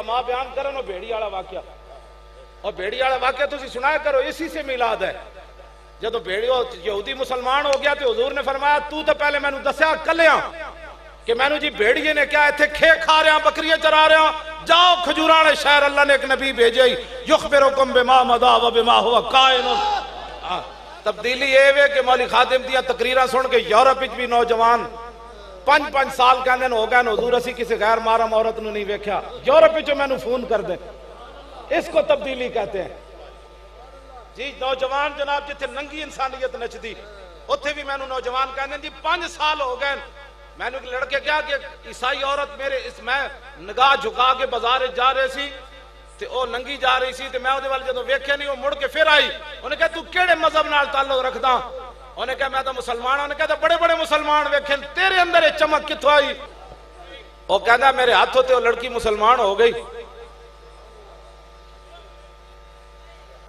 علماء بیان کرن وہ بھیڑی والا واقعہ، اور بھیڑی والا واقعہ تسی سنایا کرو، اسی سے میلاد ہے۔ جدو بھیڑی یہودی مسلمان ہو گیا تو حضور نے فرمایا تو پہلے میں نے دسیا کلیاں کہ میں نے جی بھیڑیے نے کیا اتھے کھے کھا رہا بکریاں چرا رہا، جاؤ کھجورانے شہر اللہ نے ایک نبی بھیجے یخبرکم بما مضا و بما ہوا کائن۔ تبدیلی یہ ہے کہ مولی خادم دیا تقریرہ سن کے یورپ بھی نوجوان 5 سال کہنے ہو گئے حضور اسی کسی غیر محرم عورت نو نہیں ویکھیا، یورپ جو میں نے فون کر دیں، اس کو تبدیلی کہتے ہیں جی۔ نوجوان جناب جتھے ننگی انسانیت نچدی اتھے بھی میں نے نوجوان کہنے جی 5 سال ہو گئے میں نے لڑکے کیا کہ عیسائی عورت میرے اس میں نگاہ جھکا کے بازار جا رہے سی تے او ننگی جا رہی سی تے میں اودے وال جدوں ویکھیا نہیں وہ مڑ کے پھر آئی، انہیں کہا تو کیڑے مذہب نال تعلق رکھدا؟ انہیں کہا میں تو مسلمان ہوں۔ انہیں کہا بڑے بڑے مسلمان ویکھے تیرے اندر یہ چمک کتھوں آئی؟ وہ کہندا میرے ہاتھوں تے وہ لڑکی مسلمان ہو گئی۔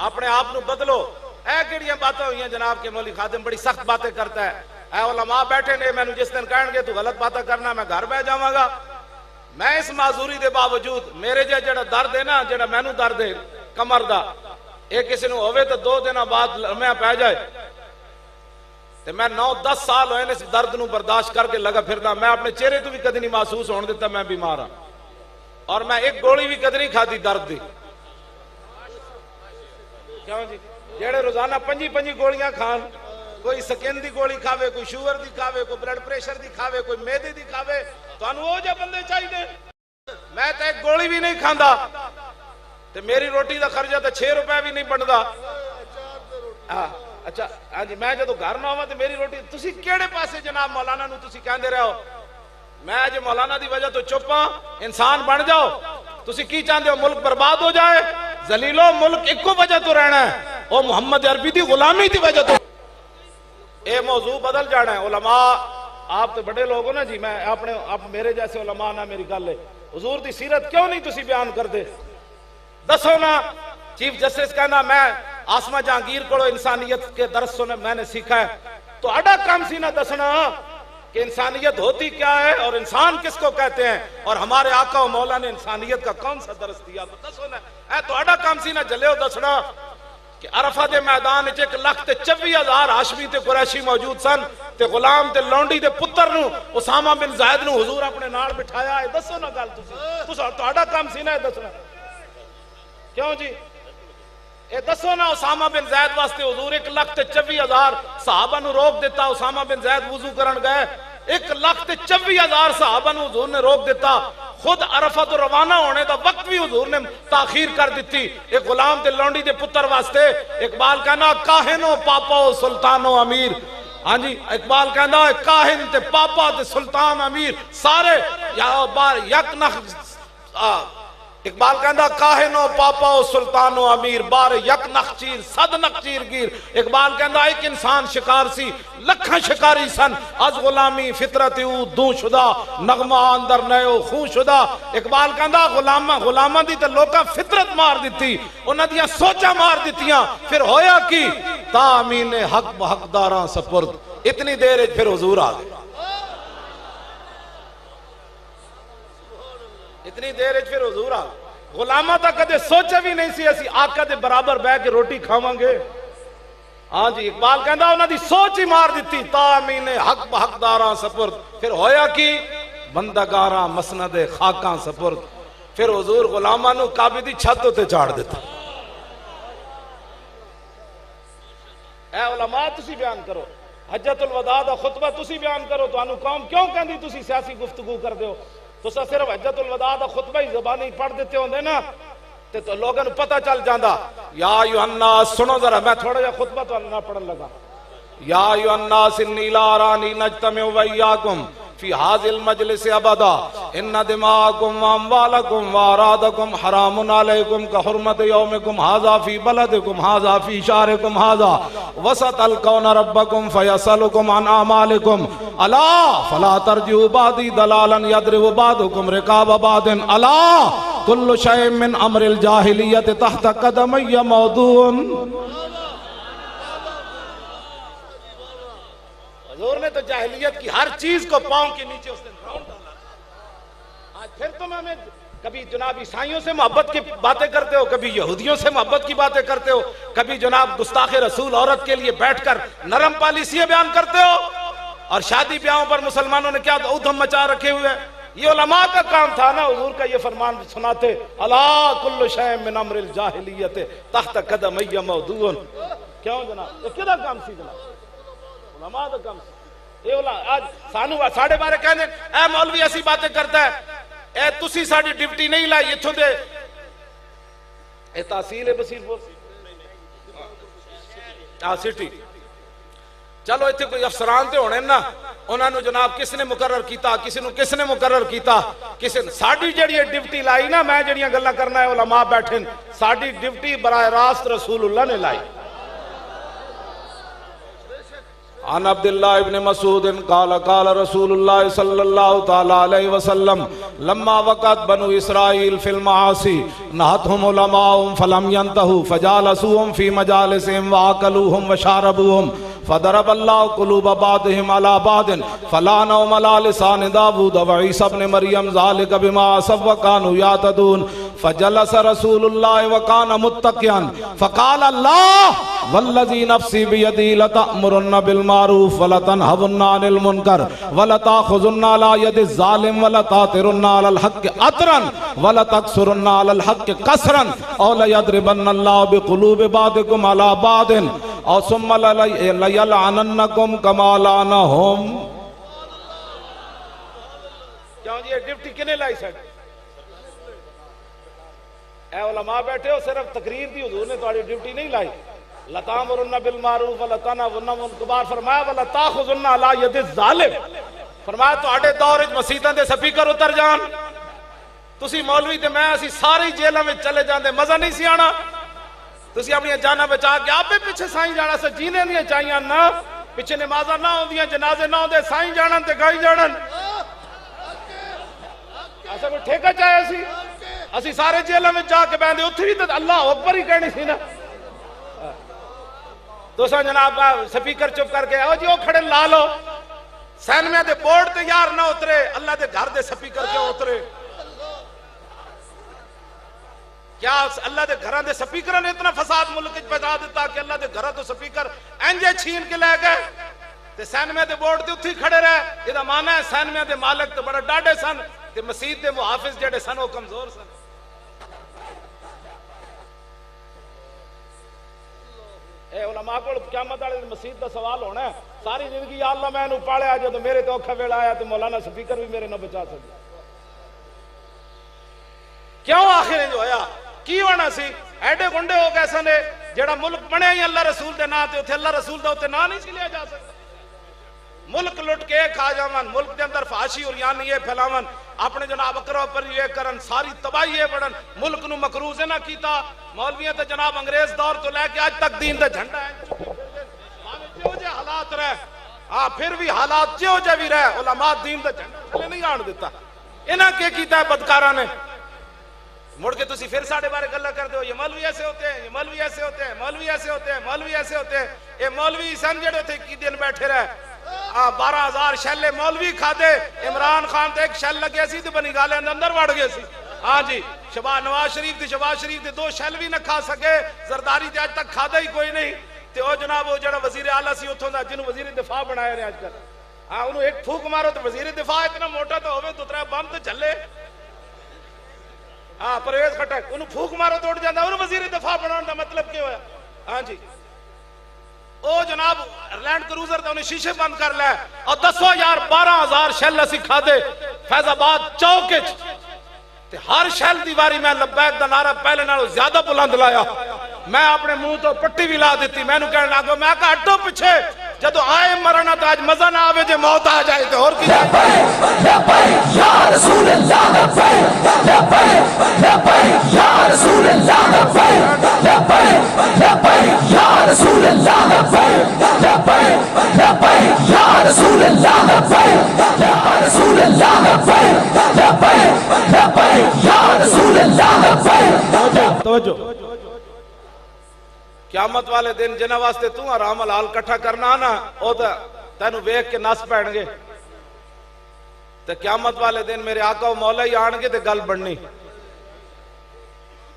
اپنے آپ نو بدلو۔ اے کیڑیاں باتیں ہوئی ہیں جناب کے مولوی خادم بڑی سخت باتیں کرتا ہے۔ اے علماء بیٹھے نے میں نے جس دن کہیں گے تو غلط باتیں کرنا میں گھر بیٹھ جاواں گا۔ میں اس معذوری دے باوجود میرے جڑا درد ہے نا جڑا مینوں درد ہے کمر دا ایک کسی نو ہوئے تو 2 دن بعد لمحہ پہ جائے تے میں 9-10 سال ہوئے اس درد نو برداشت کر کے لگا پھردا، میں اپنے چہرے تو بھی کدی نہیں محسوس ہونے دیتا میں بیمار ہاں، اور میں ایک گولی بھی کدی نہیں کھادی درد دی۔ کیوں جی جڑے روزانہ 5 گولیاں کھان، کوئی سکن دی گولی کھاوے، کوئی شوگر دی کھاوے، کوئی بلڈ پریشر دی کھاوے، کوئی میدے دی کھاوے، تو انہوں وہ جا بندے چاہیے۔ میں تو ایک گولی بھی نہیں کھاندا تے میری روٹی دا خرچہ تے 6 روپے بھی نہیں بندا۔ اچھا ہاں جی میں جدو گھر نہ ہوا تے میری روٹی تسی کیڑے پاسے جناب مولانا نو تسی کہندے رہے ہو؟ میں اج مولانا دی وجہ تو چپ ہاں، انسان بن جاؤ۔ تسی کی چاہندے ہو ملک برباد ہو جائے؟ ذلیلو ملک ایک کو وجہ تو رہنا ہے، وہ محمد عربی دی غلامی دی وجہ تو۔ اے موضوع بدل جانا ہے۔ علماء آپ تو بڑے لوگ ہو نا جی، میں اپنے آپ میرے جیسے علماء نہ میری گل ہے، حضور دی سیرت کیوں نہیں تسی بیان کر دے؟ دسو نا۔ چیف جسٹس کہنا میں آسمہ جہانگیر کو انسانیت کے درس سنے میں نے سیکھا ہے، تو اڈا کام سی نہ دسنا کہ انسانیت ہوتی کیا ہے اور انسان کس کو کہتے ہیں، اور ہمارے آقا و مولا نے انسانیت کا کون سا درس دیا؟ تو دسو نا، اے تو اڈا کام سی نہ جلے ہو دسنا کہ عرفہ دے میدان 1,24,000 ہاشمی تے قریشی موجود سن تے غلام تے لونڈی دے پتر نو اسامہ بن زید نو حضور اپنے نال بٹھایا ہے۔ دسو نا گل تسی تو اڈا کام سی نہ دسنا کیوں جی؟ اے دسو نا اسامہ بن زید واسطے حضور 1,24,000 صحابہ نو روک دیتا، اسامہ بن زید وضو کرن گئے 1,24,000 صحابہ نو حضور نے روک دیتا، خود عرفہ تو روانہ ہونے دا وقت بھی حضور نے تاخیر کر دیتی ایک غلام تے لونڈی دے پتر واسطے۔ اقبال کہنا کاہنو پاپا و سلطان و امیر، ہاں جی اقبال کہنا کاہن تے پاپا تے سلطان امیر سارے یک نخ، اقبال کہندا کاہن و پاپا و سلطان و امیر بار یک نخچیر صد نخچیر گیر۔ اقبال کہندا ایک انسان شکار سی لکھاں شکاری سن، از غلامی فطرت او دوں شدہ نغمہ اندر نیو خون شدہ۔ اقبال کہندا غلاماں دی تے لوکاں فطرت مار دیتی، انہاں دیاں سوچاں مار دیتیاں، پھر ہویا کی تامین حق بحقداراں سپرد۔ اتنی دیر پھر حضور آ گئے، اتنی دیر پھر حضور آ گئے۔ غلامہ تا کدے سوچا بھی نہیں سی اسی آقا دے برابر بہ کے روٹی کھاواں گے۔ ہاں جی اقبال کہندا انہاں دی سوچ ہی مار دیتی، تامین حق بحقداراں سپرد۔ پھر ہویا کی بندگاراں مسند خاکاں سپرد۔ پھر حضور غلامہ نو کعبے دی چھت تے چاڑ دیتا۔ اے علماء تسی بیان کرو، حجت الوداع دا خطبہ تسی بیان کرو، تو انو قوم کیوں کہندی تسی سیاسی گفتگو کر دیو؟ تو صرف حجت الوداع دا خطبہ ہی زبانی پڑھ دیتے ہوندے نا تو لوگوں پتہ چل جاندہ۔ یا ایھا الناس، سنو ذرا میں تھوڑا جا خطبہ تو نہ پڑھن لگا۔ یا ایھا الناس انی لا ارانی نجتمع وإیاکم فی ھذا المجلس ابدا ان دماءکم واموالکم واعراضکم حرام علیکم کحرمت یومکم ھذا فی بلدکم ھذا فی شہرکم ھذا وستلقون ربکم فیسألکم عن اعمالکم الا فلا ترجعوا بعدی ضلالا یضرب بعضکم رقاب بعض الا کل شیء من امر الجاہلیت تحت قدمی موضوع۔ حضور نے تو جاہلیت کی ہر چیز کو پاؤں کے نیچے اس نے گراؤنڈ ڈالا۔ آج پھر تم ہمیں کبھی جناب عیسائیوں سے محبت کی باتیں کرتے ہو، کبھی یہودیوں سے محبت کی باتیں کرتے ہو، کبھی جناب گستاخ رسول عورت کے لیے بیٹھ کر نرم پالیسیاں بیان کرتے ہو، اور شادی بیاہوں پر مسلمانوں نے کیا ادھم مچا رکھے ہوئے ہیں۔ یہ علماء کا کام تھا نا، حضور کا یہ فرمان سناتے، الا کل شیء من امر الجاہلیت تحت قدمی موضوع۔ کیوں جناب؟ یہ کدا کام سی جناب؟ علماء کا کام سی۔ یہ آج سانو ساڑھے بارے کہنے اے مولوی ایسی باتیں کرتا ہے، اے تسی ساڑی ڈیوٹی نہیں لائی اتھوں دے، اے تحصیل ہے بصیر پور سٹی، چلو اتھے کوئی افسران تے ہونے نا، انہاں نو جناب کس نے مقرر کیتا، کسی نو کس نے مقرر کیتا، کسی ساڑی جڑی ڈیوٹی لائی نا، میں جڑیاں گلا کرنا ہے علماء بیٹھیں، ساڑی ڈیوٹی براہ راست رسول اللہ نے لائی۔ عن عبداللہ ابن مسعود قال قال رسول اللہ صلی اللہ تعالی علیہ وسلم لما وقت بنو اسرائیل فی المعاصی نہتهم علماء فلم ينتهوا فجالسوهم في مجالسهم واکلوهم وشاربوهم فضرب اللہ قلوب بعضهم على بعض فلعنهم على لسان داود وعیسی ابن مریم ذلك بما عصوا وكانوا يعتدون فجلس رسول اللہ وكان متقيا فقال اللہ والذی نفسی بیدی لتأمرن بالمعروف ولتنہون عن المنکر ولتأخذن على يد الظالم ولتأثرن على الحق أثرا ولتكسرن على الحق كسرا او ليضربن الله بقلوب بعضكم على بعض او ثم ليلعننكم كما لعنهم۔ کیوں جی ڈیوٹی کنے لائی سکتے؟ اے علماء بیٹھے ہو، صرف تقریر دی، حضور نے تمہاری ڈیوٹی نہیں لائی۔ لَتَأْمُرُنَّ بِالْمَعْرُوفِ وَلَتَنْهُونَ عَنِ الْمُنکَرِ فرمایا وَلَتَأْخُذُنَّ عَلَى يَدِ الظَّالِمِ فرمایا تواڈے دور وچ مسیتاں دے سپیکر اتر جان، تسی مولوی تے میں اسی ساری جیلاں وچ چلے جاندے، مزہ نہیں سی آنا، تسی اپنی جاناں بچا کے آپے پیچھے سائیں جانا سے جینے نہیں چاہیے نا، پیچھے نمازاں نہ ہوندیاں، جنازے نہ ہوندے، سائیں جانن تے گائی جانن، ایسا کوئی ٹھیکہ چاہے اسی سارے جیلوں میں جا کے بیندے اتھے بھی تو اللہ اکبر ہی کہنی سی نا۔ تو سا جناب سپیکر چپ کر کے او جی او کھڑے لالو سینمے دے بورڈ تے یار نہ اترے، اللہ دے گھر دے سپیکر کیوں اترے؟ کیا اللہ دے گھران دے سپیکر نے اتنا فساد ملک پیدا دیتا کہ اللہ دے گھران تو سپیکر انجے چھین کے لے گئے تے سینمے دے بورڈ تے اتھی کھڑے رہے؟ یہ دا معنی ہے سینمے دے مالک تے بڑا ڈاڑے سن تے مسجد دے محافظ جڑے سن وہ کمزور سن۔ اے علماء کو قیامت والے مسجد دا سوال ہونا ہے، ساری زندگی یا اللہ میں نو پاڑیا جو میرے تو اوکھا ویلا آیا تو مولانا سپیکر بھی میرے نہ بچا سکے۔ کیوں آخر جو ہویا کی ہونا سی؟ ایڈے گنڈے ہو گئے سنے جڑا ملک بنے ہی اللہ رسول دے نا تے اتھے اللہ رسول دا اتھے نا نہیں سی لیا جا سکتا۔ ملک لٹ کے کھا جاون، ملک دے اندر فحاشی اور یعنی یہ پھیلاون، اپنے جناب اکرو پر یہ کرن، ساری تباہی یہ بڑھن، ملک نو مکروز نہ کیتا۔ مولویاں تے جناب انگریز دور تو لے کے آج تک دین دے جھنڈا ہے جو جے حالات رہے، ہاں پھر بھی حالات جو جے بھی رہے، علماء دین دے جھنڈا تھلے نہیں آن دیتا۔ انہاں کے کیتا ہے بدکاراں نے، مڑ کے تسی پھر ساڑھے بارے گلہ کر دو، یہ مولوی ایسے ہوتے ہیں، یہ مولوی ایسے ہوتے ہیں، مولوی ایسے ہوتے ہیں، مولوی ایسے ہوتے ہیں۔ یہ مولوی سنجڑے تھے کی دن بیٹھے رہے، 12,000 شیلے مولوی کھا دے، عمران خان تے ایک شیل لگے سی تے بنی گالے اندر وڑ گئے سی۔ ہاں جی نواز شریف تے 2 شیل بھی نہ کھا سکے، زرداری تے آج تک کھا دا ہی کوئی نہیں۔ تے او جناب وہ جڑا وزیر اعلیٰ سی اتھوں دا جنہوں وزیر دفاع بنایا رہے آج کل، ہاں انہوں ایک پھوک مارو تو وزیر دفاع اتنا موٹا تو ہوئے تو 3 بم تو چلے، ہاں پرویز خٹک انہوں پھوک مارو تو اٹھ جاندہ، انہوں وزیر دفاع بنانے دا مطلب کیا ہوا؟ ہاں جی او جناب لینڈ کروزر تے انہیں شیشے بند کر لے اور 10,000-12,000 شیل اسی کھا دے فیض آباد چوکچ تے ہر شیل دیواری میں لبیک دا نعرہ پہلے نالوں زیادہ بلند لایا۔ میں اپنے منہ تو پٹی بھی لا دیتی، میں نو کہنے لگا میں کہا ہٹو پیچھے، جدو آئے مرنا تو آج مزہ نہ آوے جے موت آ جائے تو اور کی جائے۔ لبیک یا رسول اللہ، لبیک لبیک یا رسول اللہ، لبیک لبیک یا رسول اللہ، لبیک لبیک یا رسول اللہ، لبیک یا رسول اللہ، لبیک لبیک یا رسول اللہ، لبیک۔ توجہ قیامت والے دن جنہ واسطے تو حرام حلال کٹھا کرنا نا او تا تینو ویکھ کے نس پڑن گے تے قیامت والے دن میرے آقا و مولا ہی آن گے تے گل بننی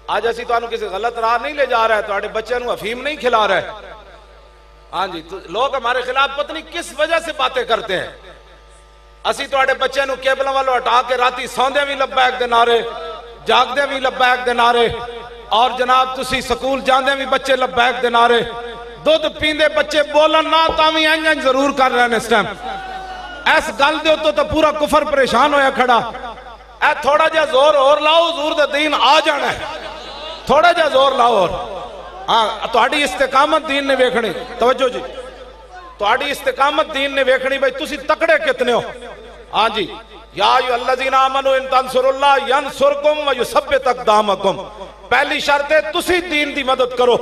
آج اسی تو کسی غلط راہ نہیں لے جا رہا ہے، تو بچے نو افیم نہیں کھلا رہا ہے. ہاں جی، لوگ ہمارے خلاف پتہ نہیں کس وجہ سے باتیں کرتے ہیں. اسی تو بچے نو کیبلوں والوں ہٹا کے راتی سوندے بھی لبیک دے نعرے، جاگدے بھی لبیک دے نعرے، اور جناب تسی سکول جاندے بھی بچے لبیک دے نعرے، دودھ پیندے بچے بولن نہ تاویں انج ضرور کر رہے ہیں. اس ٹائم ایس گل دے تو پورا کفر پریشان ہویا کھڑا. اے تھوڑا جا زور اور لاؤ، حضور دے دین آ جانا ہے. تھوڑا جا زور لاؤ اور ہاں تہاڈی استقامت دین نے ویکھنی. توجہ جی، تہاڈی استقامت دین نے ویکھنی بھئی تسی تکڑے کتنے ہو. ہاں جی، یا ایھا الذین آمنوا ان تنصروا اللہ ینصرکم ویثبت اقدامکم. پہلی شرط ہے تسی دین دی مدد کرو،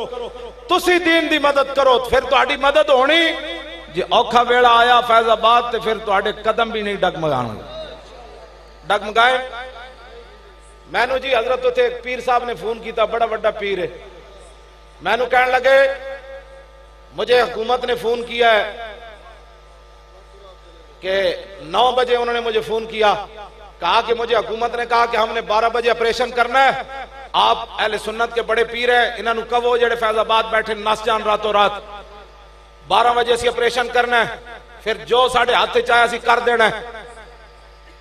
تسی دین دی مدد کرو، پھر تہاڈی مدد ہونی. جی اوکھا ویڑا آیا فیض آباد تے پھر تہاڈے قدم بھی نہیں ڈگمگانے. ڈگمگائے میں نو جی حضرت اتھے ایک پیر صاحب نے فون کیتا، بڑا بڑا پیر ہے. میں نو کہنے لگے مجھے حکومت نے فون کیا ہے کہ 9 بجے انہوں نے مجھے فون کیا، کہا کہ مجھے حکومت نے کہا کہ ہم نے 12 بجے آپریشن کرنا ہے. آپ اہل سنت کے بڑے پیر ہیں، انہوں نے کہو جڑے فیض آباد بیٹھے نس جان راتوں رات. 12 بجے اسی آپریشن کرنا ہے، پھر جو ساڑھے ہاتھ چاہے اسی کر دینا ہے.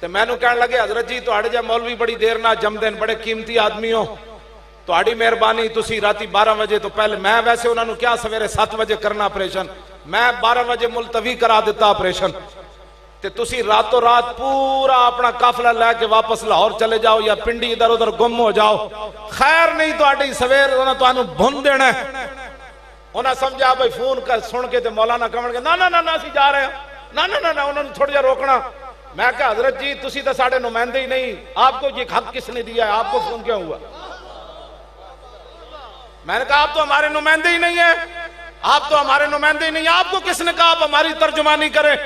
تو میں نو کہنے لگے حضرت جی تو جا مولوی بڑی دیر نہ جم دین، بڑے قیمتی آدمی ہو، تو مہربانی تسی راتی 12 بجے تو پہلے میں ویسے انہوں نے کیا سویرے 7 بجے کرنا آپریشن، میں 12 بجے ملتوی کرا دیتا آپریشن. تے تسی راتوں رات پورا اپنا قافلہ لے کے واپس لاہور چلے جاؤ یا پنڈی ادھر ادھر گم ہو جاؤ. خیر نہیں تو سویر انہوں تو انہوں بھن دینا ہے. انہوں سمجھا بھئی فون کر سن کے تے مولانا کمن کے نا اسی جا رہے ہیں، نا انہوں نے تھوڑا جا روکنا. میں کہا حضرت جی تسی تو ساڑھے نمائندے ہی نہیں، آپ کو یہ حق کس نے دیا ہے، آپ کو فون کیوں ہوا؟ میں نے کہا آپ تو ہمارے نمائندے ہی نہیں ہیں، آپ تو ہمارے نمائندے ہی نہیں ہیں، آپ کو کس نے کہا آپ ہماری ترجمانی کریں؟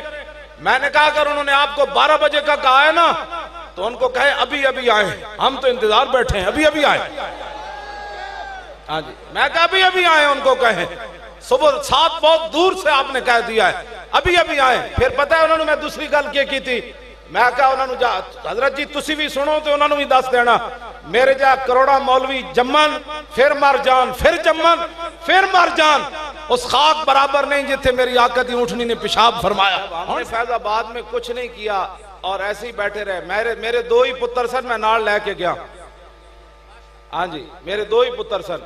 میں نے کہا اگر انہوں نے آپ کو 12 بجے کا کہا ہے نا تو ان کو کہے ابھی آئیں، ہم تو انتظار بیٹھے ہیں، ابھی آئیں. ہاں جی، میں کہا ابھی آئیں، ان کو کہیں صبح 7 بہت دور سے آپ نے کہہ دیا ہے، ابھی آئیں. پھر پتہ ہے انہوں نے میں دوسری گل کی تھی. میں کہا انہوں نے حضرت جی تسی بھی سنو تو انہوں نے بھی دس دینا. میرے جا کروڑا مولوی جمن پھر مر جان، پھر جمن پھر مر جان، اس خاک برابر نہیں جتھے میری آقا دی اونٹنی نے پیشاب فرمایا. ہم نے فیض آباد میں کچھ نہیں کیا اور ایسے ہی بیٹھے رہے. میرے 2 ہی پتر سن، میں نال لے کے گیا. ہاں جی، میرے 2 ہی پتر سن.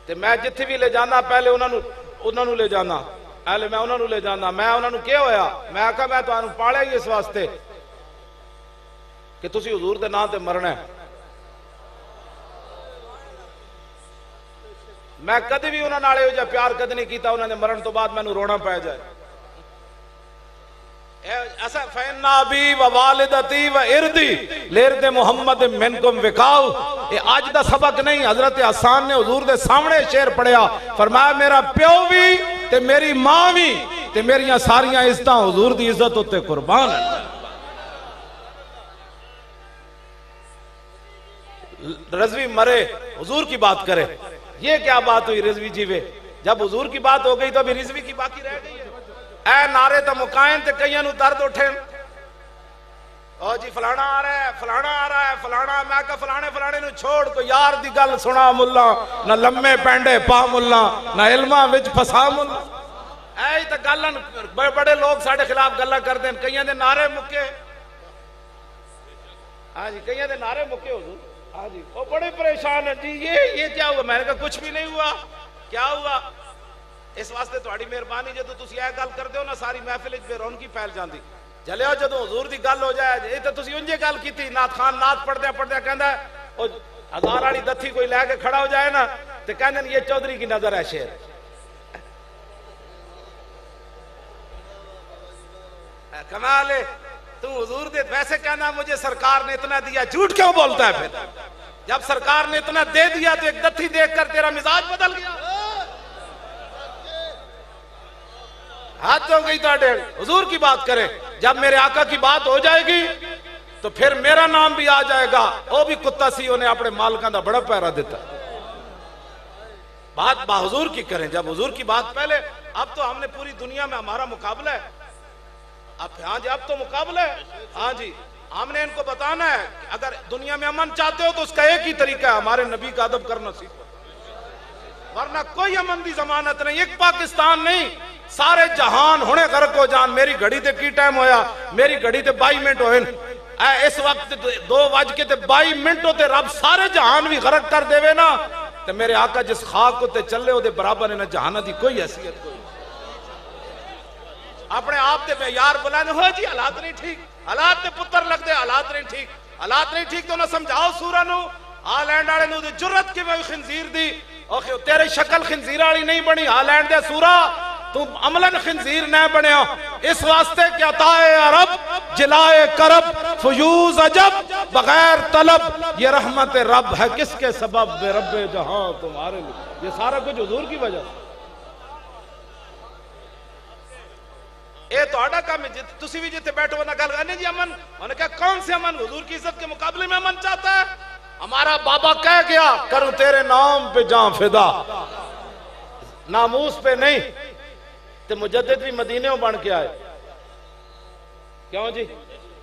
تے میں جتھے بھی لے جانا پہلے انہوں نے لے جانا، پہلے میں انہوں نے لے جانا. میں انہوں نے کیا ہویا، میں کہا میں تو انہوں پاڑیا ہی اس واسطے کہ تسی حضور دے نام تے مرنا ہے. میں کدی بھی انہوں نے جا پیار کدی نہیں کیتا، انہوں نے مرن تو بعد میں نو رونا پہ جائے. ایسا فَإِنَّ أَبِي وَوَالِدَتِي وَإِرْدِي لِإِرْدِ مُحَمَّدٍ مِّنْكُمْ وِقَاؤ. یہ آج دا سبق نہیں، حضرت حسان نے حضور دے سامنے شعر پڑھیا، فرمایا میرا پیو بھی تے میری ماں بھی تے میریاں ساریاں عزتاں حضور دی عزت ہوتے قربان. رضوی مرے حضور کی بات کرے، یہ کیا بات ہوئی رضوی جیوے؟ جب حضور کی بات ہو گئی تو ابھی رضوی کی باقی رہ گئی ہے. اے نعرے تا مقائن تے کئیاں نو درد اٹھیں، او جی فلانا آ رہا ہے، فلانا آ رہا ہے، فلانا. میں کہا فلانے نو چھوڑ کو یار دی گل سنا ملا، نہ لمے پینڈے پا ملا، نہ علمہ وچ پھسا ملا. اے تا گلن بڑے لوگ ساڑھے خلاف گلہ کر دیں، کئیاں دے نعرے مکے. ہاں جی، کئیاں دے نعرے مکے حضور. ہاں جی، وہ بڑے پریشان ہیں جی یہ کیا ہوا؟ میں نے کہا کچھ بھی نہیں ہوا. کیا ہوا؟ اس واسطے تہاڈی مہربانی جدوں تسی یہ گل کردے ہو نا ساری محفل وچ بے رونقی پھیل جاندی. چلے ہو جدوں حضور دی گل ہو جائے، یہ تے تسی انجے گل کیتی. نعت خان نعت پڑھدے کہندا ہے او 1000 والی دتھی کوئی لے کے کھڑا ہو جائے نا تے کہندے یہ چودھری کی نظر ہے شعر. کمال ہے تو حضور دے ویسے کہنا مجھے سرکار نے اتنا دیا، جھوٹ کیوں بولتا ہے؟ پھر جب سرکار نے اتنا دے دیا تو ایک دتھی دیکھ کر تیرا مزاج بدل گیا. ہاتھ ہو گئی تو حضور کی بات کرے. جب میرے آقا کی بات ہو جائے گی تو پھر میرا نام بھی آ جائے گا. وہ بھی کتا سی انہیں اپنے مالکاں دا بڑا پیرا دیتا. بات با حضور کی کریں. جب حضور کی بات پہلے، اب تو ہم نے پوری دنیا میں ہمارا مقابلہ ہے. اب ہاں جی اب تو مقابلہ ہے. ہاں جی ہم نے ان کو بتانا ہے کہ اگر دنیا میں امن چاہتے ہو تو اس کا ایک ہی طریقہ ہے، ہمارے نبی کا ادب کرنا سیکھو، ورنہ کوئی امن دی ضمانت نہیں۔ ایک پاکستان نہیں، سارے جہان ہونے غرق ہو جان۔ میری گھڑی تے کی ٹائم ہویا؟ میری گھڑی تے 22 منٹ ہوئے، اس وقت 2:22 منٹ ہوتے رب سارے جہان بھی غرق کر دے وے نا، تو میرے آقا جس خاک کو تے چلے ہو دے برابر ہے نا جہانہ دی کوئی حیثیت کوئی۔ اپنے آپ تے معیار بلانے ہو جی حالات نہیں ٹھیک، حالات تے پتر لگ دے، حالات نہیں ٹھیک، حالات نہیں ٹھیک تو نہ سمجھاؤ سورہ نو آلینڈ آڑے نو دے جرت کی میں خنزیر دی، اور تیرے شکل خنزیر آڑی نہیں بنی آلینڈ دے سورہ، تم عملاً خنزیر نہ بنے ہو۔ اس واسطے کہ عطائے عرب جلائے کرب فیوز عجب بغیر طلب، یہ رحمت رب ہے کس کے سبب بے رب جہاں تمہارے لیے، یہ سارا کچھ حضور کی وجہ سے۔ اے تو آڈا کام ہے، تسی بھی جیتے بیٹھو نہ گل کرنے جی امن، انہوں نے کہا کون سے امن؟ حضور کی عزت کے مقابلے میں امن چاہتا ہے؟ ہمارا بابا کہہ گیا کروں تیرے نام پہ جان فدا، ناموس پہ نہیں، تے مجدد بھی مدینے بن کے آئے، کیوں جی؟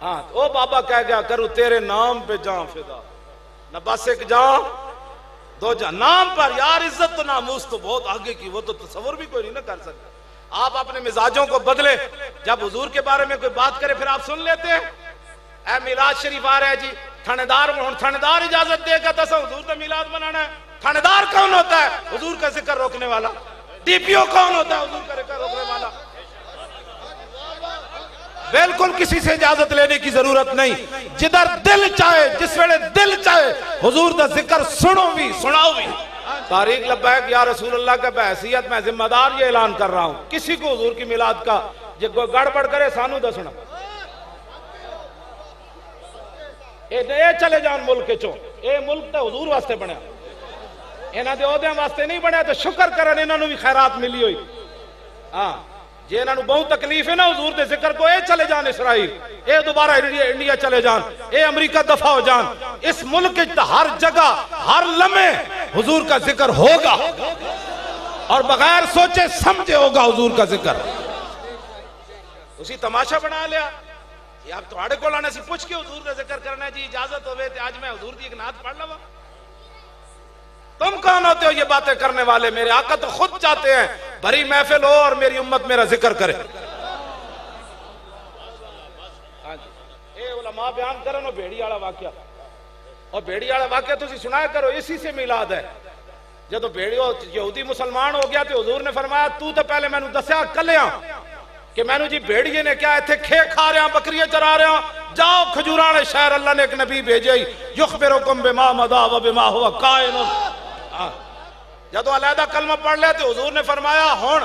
ہاں او بابا کہہ گیا کروں تیرے نام پہ جان فدا، نہ بس ایک جان دو جان، نام پر یار عزت تو ناموس تو بہت آگے کی، وہ تو تصور بھی کوئی نہیں نہ کر سکتا۔ آپ اپنے مزاجوں کو بدلے، جب حضور کے بارے میں کوئی بات کرے پھر آپ سن لیتے ہیں۔ اے میلاد شریف آ رہا ہے جی، تھاندار اجازت دے گا تسا حضور کا میلاد منانا ہے؟ تھاندار کون ہوتا ہے؟ حضور کا ذکر روکنے والا۔ ڈی پی او کون ہوتا ہے؟ حضور کا ذکر روکنے والا۔ بالکل کسی سے اجازت لینے کی ضرورت نہیں، جدھر دل چاہے جس ویلے دل چاہے حضور کا ذکر سنو بھی سناؤ بھی۔ تاریخ لبیک یا رسول اللہ کا بحیثیت میں ذمہ دار یہ اعلان کر رہا ہوں، کسی کو حضور کی میلاد کا جو گڑبڑ کرے سانو دسنا، اے چلے جان ملک چوں، اے ملک تو حضور واسطے بنیا، انہاں دے عہدیاں واسطے نہیں بنیا، تو شکر کرن انہاں نو بھی خیرات ملی ہوئی۔ ہاں جے انہاں نو بہت تکلیف ہے نا حضور دے ذکر کو، اے چلے جان اسرائیل، اے دوبارہ انڈیا چلے جان، اے امریکہ دفع ہو جان، اس ملک ہر جگہ ہر لمحے حضور کا ذکر ہوگا، اور بغیر سوچے سمجھے ہوگا حضور کا ذکر۔ اسی تماشا بنا لیا یہ آپ تو آڑے کو لانے سے پوچھ کے حضور کا ذکر کرنا جی اجازت ہوئے تھے، آج میں حضور دی ایک نعت پڑھ لوا۔ تم کون ہوتے ہو یہ باتیں کرنے والے؟ میرے آقا تو خود چاہتے ہیں بھری محفل ہو اور میری امت میرا ذکر کرے۔ اے علماء بیان کرو بھیڑی والا واقعہ، اور بھیڑی والا واقعہ تسی سنایا کرو، اسی سے میلاد ہے۔ جب بھیڑی یہودی مسلمان ہو گیا تو حضور نے فرمایا تو پہلے میں نے دسیا کلیاں کہ میں نے جی بھیڑیے نے کیا ایتھے کھے کھا رہے ہیں، بکریے چرا رہے ہیں، جاؤ کھجورانے شہر، اللہ نے ایک نبی بھیجے یخبرکم بما مضا و بما ہوا قائن۔ جدو علیحدہ کلمہ پڑھ لے تو حضور نے فرمایا ہون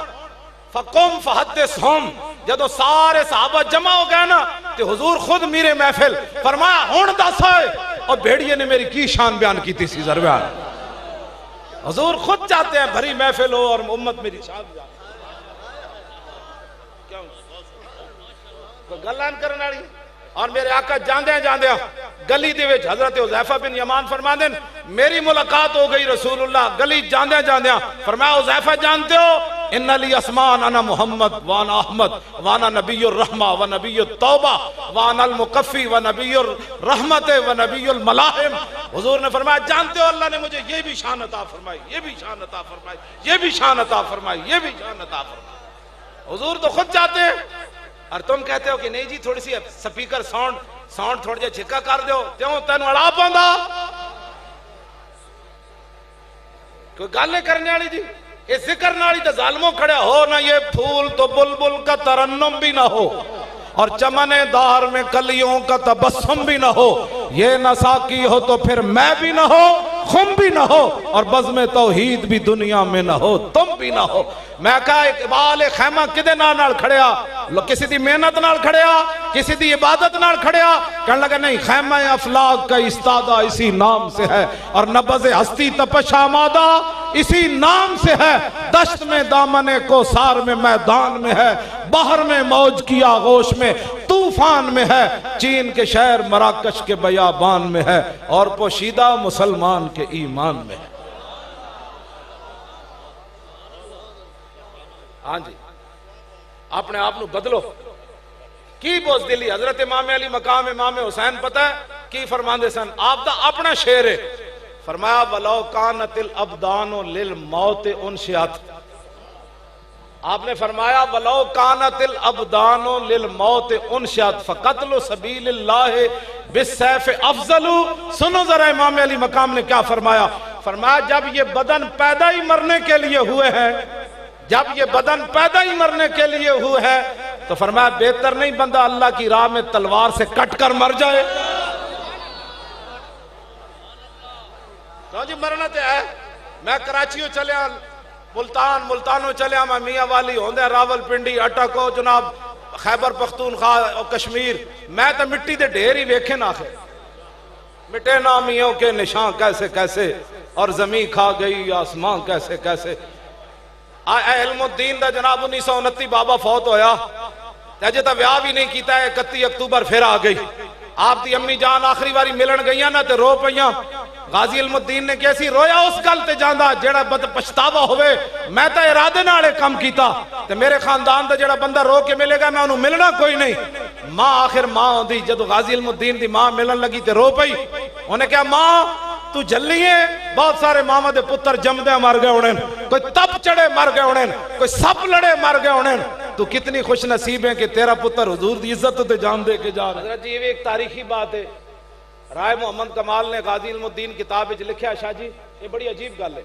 فقم فحدثہم، جدو سارے صحابہ جمع ہو گئے نا تو حضور خود میرے محفل فرمایا ہون دس ہے، اور بھیڑیے نے میری کی شان بیان کی تھی سیزر بیان۔ حضور خود چاہتے ہیں بھری محفل ہو اور امت میری شان بیان۔ گلان کرنا رہی، اور میرے آقا جاندیاں گلی دے وچ حضرت حذیفہ بن یمان فرما دیں میری ملاقات ہو گئی رسول اللہ، گلی جاندیاں فرمایا حذیفہ جانتے ہو ان لی اسمان انا محمد وانا احمد وانا نبی الرحمہ و نبی التوبہ وانا المقفی و نبی الرحمت و نبی الملاحم۔ حضور نے فرمایا جانتے ہو اللہ نے مجھے یہ بھی شان عطا فرمائی، یہ بھی شان عطا فرمائی، یہ بھی شان عطا فرمائی، یہ بھی شان عطا فرمائی۔ حضور تو خود چاہتے ہیں، اور تم کہتے ہو کہ نہیں جی تھوڑی سی سپیکر ساؤنڈ تھوڑا جا چھکا کر دیو تیوں تینوں اڑا پاؤندا، کوئی گالے کرنے والی جی یہ ذکر نالی تو ظالموں کھڑے ہو نہ، یہ پھول تو بلبل کا ترنم بھی نہ ہو، اور چمن دار میں کلیوں کا تبسم بھی نہ ہو، یہ نہ ساقی ہو تو پھر میں بھی نہ ہو، خم بھی نہ ہو، اور بزم توحید بھی دنیا میں نہ ہو، تم بھی نہ ہو۔ میں کہا اقبال خیمہ کدے نال کھڑیا، کسی دی محنت نال کھڑیا، کسی دی عبادت نال کھڑیا، کہنے لگا نہیں خیمہ افلاق کا استادہ اسی نام سے ہے، اور نبض ہستی تپش آمادہ اسی نام سے ہے، دشت میں دامن کوثر میں میدان میں ہے، بحر میں موج کی آغوش میں طوفان میں ہے، چین کے شہر مراکش کے بیابان میں ہے، اور پوشیدہ مسلمان کے ایمان میں ہے۔ ہاں جی اپنے آپ نو بدلو، کی بزدلی حضرت امام علی مقام امام حسین پتہ ہے کی فرماندے سن آپ دا اپنا شعر ہے فرمایا ولو کانت الابدان للموت انشئت آپ نے فرمایا ولو کانت الابدان للموت انشئت فقتل سبیل اللہ بالسیف افضل سنو ذرا امام علی مقام نے کیا فرمایا فرمایا جب یہ بدن پیدا ہی مرنے کے لیے ہوئے ہیں جب یہ بدن پیدا ہی مرنے کے لیے ہوئے ہے تو فرمایا بہتر نہیں بندہ اللہ کی راہ میں تلوار سے کٹ کر مر جائے تو جی مرنا تے ہے میں کراچیوں چلیا ملتانوں چلیا میں میاں والی ہوندے راول پنڈی اٹکو جناب خیبر پختونخوا اور کشمیر میں تو مٹی دے ڈھیر ہی ویکھے نہ آخر مٹے نامیوں کے نشان کیسے کیسے اور زمین کھا گئی آسمان کیسے کیسے علم الدین دا جناب 1929 بابا فوت ہویا تیجے تا ویاہ بھی نہیں کیتا ہے 31 اکتوبر پھر آ گئی آپ دی امی جان آخری باری ملن گئیاں نا تے رو پئیاں غازی علم الدین نے کیسی رویا اس گل تے جاندہ جیڑا بد پچھتاوا ہوئے میں تا ارادے نالے کم کیتا تے میرے خاندان دا جیڑا بندہ رو کے ملے گا میں انہوں ملنا کوئی نہیں ماں آخر ماں ہوندی جدو غازی علم الدین دی ماں ملن لگی تے رو پئی انہیں کہا ماں تو جلی ہے بہت سارے ماما دے پتر جمدے مر گئے انہیں کوئی تپ چڑے مر گئے انہیں کوئی سپ لڑے مر گئے انہیں تو کتنی خوش نصیب ہیں کہ تیرا پتر حضور دی عزت تے جان دے کے جا رہا ہے حضرت جی یہ ایک تاریخی بات ہے رائے محمد کمال نے غازی علم الدین کتاب وچ لکھیا شاہ جی یہ بڑی عجیب گل ہے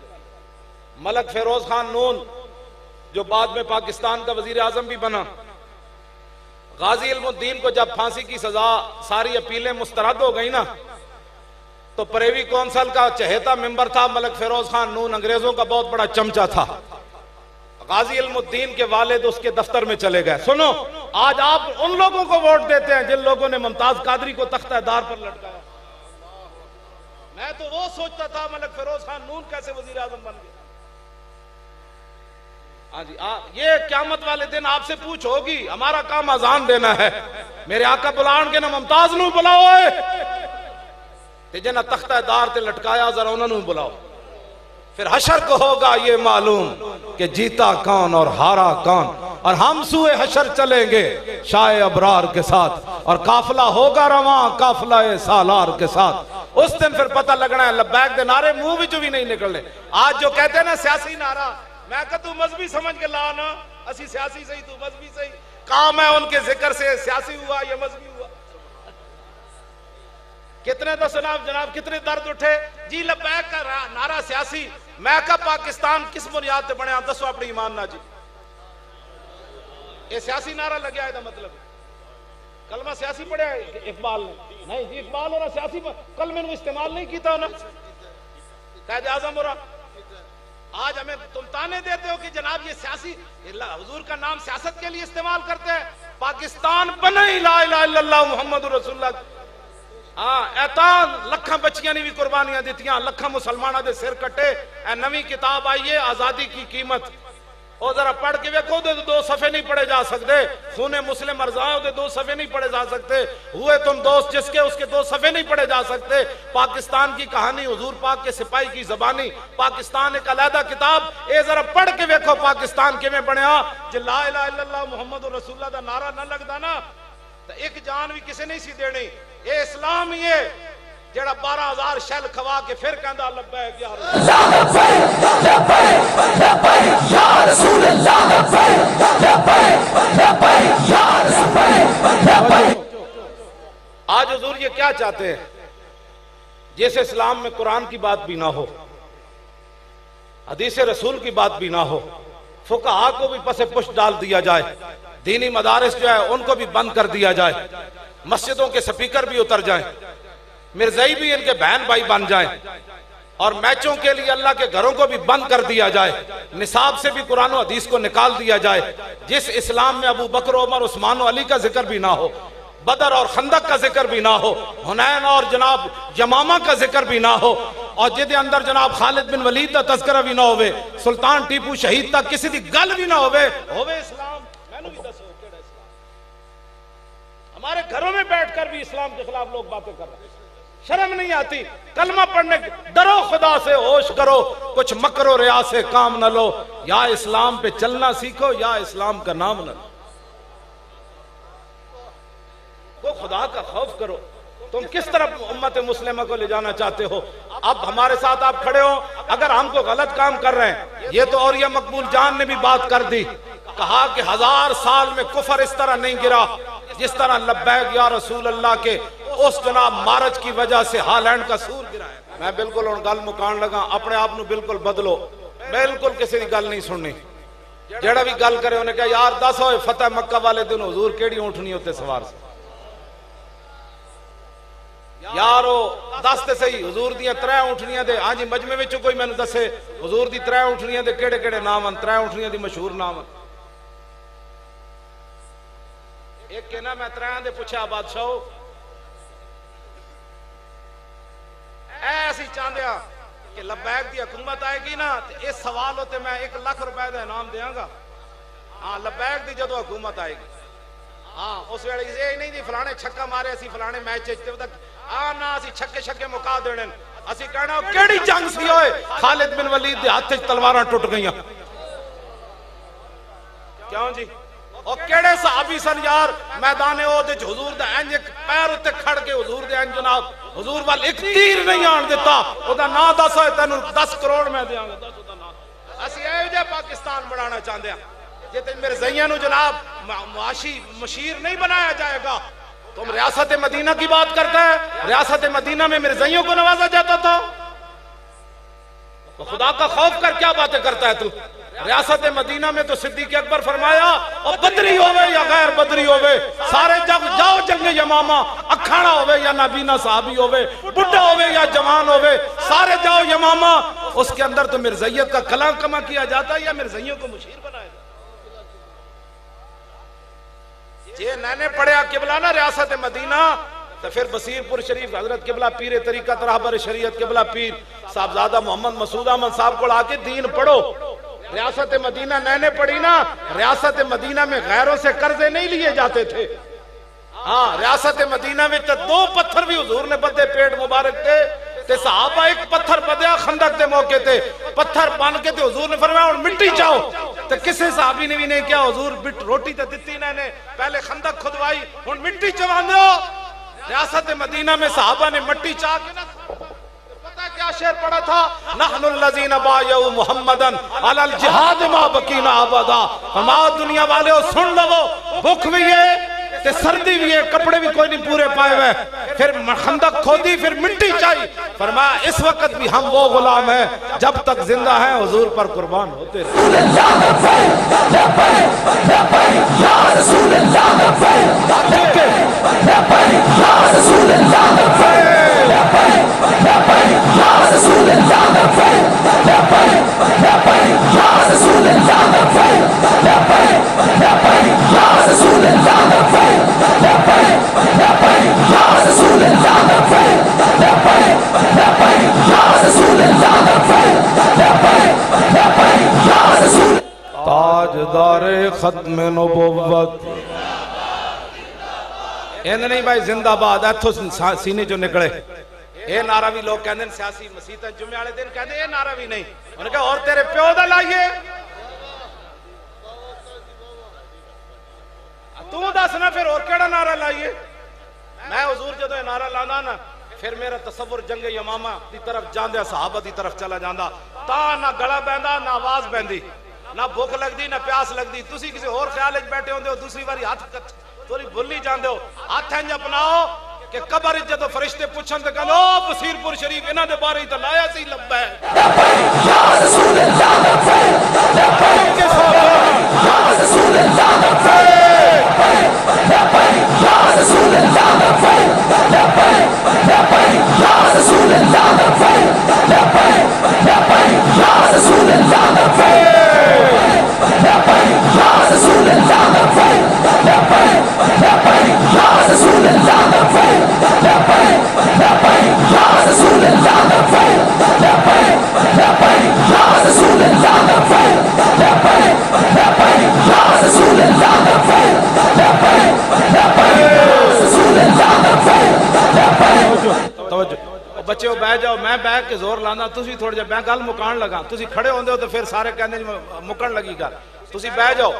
ملک فیروز خان نون جو بعد میں پاکستان کا وزیر اعظم بھی بنا غازی علم الدین کو جب پھانسی کی سزا ساری اپیلیں مسترد ہو گئی نا تو پریوی کونسل کا چہیتا ممبر تھا ملک فیروز خان نون انگریزوں کا بہت بڑا چمچہ تھا غازی علم الدین کے والد اس کے دفتر میں چلے گئے سنو آج آپ ان لوگوں کو ووٹ دیتے ہیں جن لوگوں نے ممتاز قادری کو تختہ دار پر لٹکایا میں تو وہ سوچتا تھا ملک فیروز خان نون کیسے وزیر اعظم بن گئے ہاں جی یہ قیامت والے دن آپ سے پوچھ ہوگی ہمارا کام اذان دینا ہے میرے آقا بلان کے نہ ممتاز نو بلاؤ جنہ تختہ دار تے لٹکایا ذرا انہوں نے بلاؤ پھر حشر کو ہوگا یہ معلوم کہ جیتا کون اور ہارا کون اور ہم سوئے حشر چلیں گے شاہ ابرار کے ساتھ اور قافلہ ہوگا رواں قافلہ سالار کے ساتھ اس دن پھر پتہ لگنا ہے لبیک دے نعرے منہ بھی جو بھی نہیں نکلنے آج جو کہتے ہیں نا سیاسی نعرہ میں کہا تو مذہبی سمجھ کے لانا اسی سیاسی صحیح تو مذہبی صحیح کام ہے ان کے ذکر سے سیاسی ہوا یا مذہبی ہوا کتنے تو جناب کتنے درد اٹھے جی لبیک کا نعرہ سیاسی میں کہا پاکستان کس بنیاد تے بنے آپ دسو اپنی ایمان نہ جی یہ سیاسی نعرہ لگیا ہے دا مطلب کلمہ سیاسی پڑھا ہے اقبال نے نہیں جی اقبال اور سیاسی کلمہ نے استعمال نہیں کیتا ہونا قائد اعظم اور آج ہمیں تم تانے دیتے ہو کہ جناب یہ سیاسی حضور کا نام سیاست کے لیے استعمال کرتے ہیں پاکستان بنے لا الہ الا اللہ محمد رسول اللہ ایتان لکھاں بچیاں نے بھی قربانیاں دیتیاں لکھاں مسلمانہ دے سر کٹے اے نوی کتاب آئیے آزادی کی قیمت او ذرا پڑھ کے ویکھو دے دو صفحے نہیں پڑھے جا سکتے خون مسلم ارزاں دے 2 صفحے نہیں پڑھے جا سکتے ہوئے تم دوست جس کے اس کے 2 صفحے نہیں پڑھے جا سکتے پاکستان کی کہانی حضور پاک کے سپاہی کی زبانی پاکستان ایک علیحدہ کتاب اے ذرا پڑھ کے ویکھو پاکستان کے میں بنیا جو لا الہ الا اللہ محمد رسول اللہ دا نعرہ نہ لگدا نا تو ایک جان بھی کسے نہیں سی دینی اے اسلام ہی ہے جڑا 12,000 شل کھوا کے پھر کہندا لبیک یا رسول اللہ آج حضور یہ کیا چاہتے ہیں جیسے اسلام میں قرآن کی بات بھی نہ ہو حدیث رسول کی بات بھی نہ ہو فقہا کو بھی پس پشت ڈال دیا جائے دینی مدارس جو ہے ان کو بھی بند کر دیا جائے مسجدوں کے سپیکر بھی اتر جائیں مرزائی بھی ان کے بہن بھائی بن جائیں اور میچوں کے لیے اللہ کے گھروں کو بھی بند کر دیا جائے نصاب سے بھی قرآن و حدیث کو نکال دیا جائے جس اسلام میں ابو بکر عمر عثمان و علی کا ذکر بھی نہ ہو بدر اور خندق کا ذکر بھی نہ ہو حنین اور جناب یمامہ کا ذکر بھی نہ ہو اور جدے اندر جناب خالد بن ولید کا تذکرہ بھی نہ ہوئے سلطان ٹیپو شہید تک کسی دی گل بھی نہ ہوئے اسلام میں نے بھی دسو کیڑا اسلام ہمارے گھروں میں بیٹھ کر بھی اسلام کے خلاف لوگ باتیں کر رہے ہیں شرم نہیں آتی کلمہ پڑھنے ڈرو خدا سے ہوش کرو کچھ مکر و ریا سے کام نہ لو یا اسلام پہ چلنا سیکھو یا اسلام کا نام نہ لو تو خدا کا خوف کرو. تم کس طرح امت مسلمہ کو لے جانا چاہتے ہو؟ اب ہمارے ساتھ آپ کھڑے ہو، اگر ہم کو غلط کام کر رہے ہیں، یہ تو اور یہ مقبول جان نے بھی بات کر دی، کہا کہ 1000 سال میں کفر اس طرح نہیں گرا جس طرح لبیک یا رسول اللہ کے اس جناب مارچ کی وجہ سے ہالینڈ کا سور گرا ہے. میں بالکل ان گل مکان لگا، اپنے آپ نو بالکل بدلو، بالکل کسی کی گل نہیں سننی. جڑا بھی گل کرے انہیں کہا یار دس ہوئے فتح مکہ والے دن حضور کیڑی اونٹنی ہوتے سوار سے، یارو دس تے صحیح حضور دیاں 3 اونٹنیاں دے. ہاں جی مجمع وچوں کوئی مینوں دسے حضور دی 3 اونٹنیاں دے کیڑے کیڑے نام ہیں، 3 اونٹنیاں دی مشہور نام ہیں. ایک کہنا میں 3 دے پوچھا بادشاہ ایسی چاندے ہاں کہ لبیک دی حکومت آئے گی نا اس سوال ہوتے میں 1 لاکھ روپے دا انعام دیاں گا. ہاں لبیک دی جدو حکومت آئے گی، ہاں اس ویلے یہ نہیں دی فلانے چھکا مارے اسی فلانے میچ نا اسی چھکے چھکے مکا دینے، اسی کہنا کیڑی جنگ سی ہوئے خالد بن ولید دے ہاتھ تلواراں ٹوٹ گئیاں. کیوں جی اور کیڑے صحابی سن یار میدان احد وچ حضور دا انج ایک پیر اتے کھڑ کے حضور دے انج جناب حضور وال ایک تیر نہیں آن دیتا، او دا نا دس ہوئے تینوں 10 کروڑ میں دیاں گا. دس دا نا اسی اے جے پاکستان بنانا چاہندے ہیں جے تے مرزائیاں نو جناب معاشی مشیر نہیں بنایا جائے گا. تم ریاست مدینہ کی بات کرتا ہے، ریاست مدینہ میں مرزائیوں کو نوازا جاتا تھا. خدا کا خوف کر کیا باتیں کرتا ہے تو؟ ریاست مدینہ میں تو صدیق اکبر فرمایا اور بدری ہوئے یا غیر بدری ہوئے سارے جاؤ جنگ یمامہ، اکھاڑا ہوئے یا نابینا صحابی ہوئے، بڑھا ہوئے یا جوان ہوئے، سارے جاؤ یمامہ. اس کے اندر تو مرزائیت کا کلام کما کیا جاتا ہے یا مرزائیوں کو مشیر بنایا جاتا ہے. یہ میں نے پڑھا قبلہ نا ریاست مدینہ تو پھر بصیر پور شریف حضرت قبلہ پیر طریقت رہبر شریعت قبلہ پیر صاحبزادہ محمد مسعود احمد صاحب کو آ کے دین پڑھو. ریاست مدینہ میں نے پڑھی نا، ریاست مدینہ میں غیروں سے قرضے نہیں لیے جاتے تھے. ہاں ریاست مدینہ میں تو 2 پتھر بھی حضور نے بدے پیٹ مبارک تھے تے صحابہ 1 پتھر بدیا خندق دے موقع تے پتھر بان کے تے حضور نے فرمایا اور مٹی چاہو تے کسے صحابی نے بھی نہیں کیا. حضور روٹی تے دتی نے پہلے خندق کھدوائی اور مٹی چوان دو. ریاست مدینہ میں صحابہ نے مٹی چاہ کے نا پتہ کیا شعر پڑھا تھا، نحن الذین بایعوا محمدن علی الجہاد ما بقینا ابدا. ہمارا دنیا والے سن لو، بھوک بھی ہے تے سردی بھی ہے، کپڑے بھی کوئی نہیں پورے پائے ہوئے. پھر خندق کھودی، پھر مٹی چاہی، فرمایا اس وقت بھی ہم وہ غلام ہیں جب تک زندہ ہیں حضور پر قربان ہوتے تاجدار ختم نبوت. یہ نہیں بھائی زندہ باد ایتھو سینے جو نکلے. یہ نعرہ بھی لوگ کہندے سیاسی مسیحتاں جمعے والے دن کہندے یہ نعرہ بھی نہیں. انہوں نے کہا اور تیرے پیو دا لائیے تو دسنا پھر اور کیڑا نعرہ لائیے. میں حضور جدو یہ نعرہ لانا نا پھر میرا تصور جنگ یمامہ دی طرف جاندیا صحابہ دی طرف چلا جاندہ. تا نہ گڑا بیندا نہ آواز بیندی، نہ بھوک لگ دی نہ پیاس لگ دی. تسی کسی اور خیال اچ بیٹھے ہوندے ہو، دوسری باری ہاتھ تھوڑی بھلی جاندے ہو، ہاتھ انج اپناؤ کہ قبر جدو فرشتے پوچھن تے کہو بصیر پور شریف انہاں دے بارے تے لایا سی لبیک یا رسول اللہ لبیک یا رسول اللہ لبیک یا رسول اللہ لبیک یا رسول اللہ لبیک یا رسول اللہ بچے بہ جاؤ، میں بہ کے زور لانا، تسی تھوڑا جا میں گل مکان لگا، تسی کھڑے ہوندے ہو تو پھر سارے کہندے مکن لگی گل، تسی بہ جاؤ.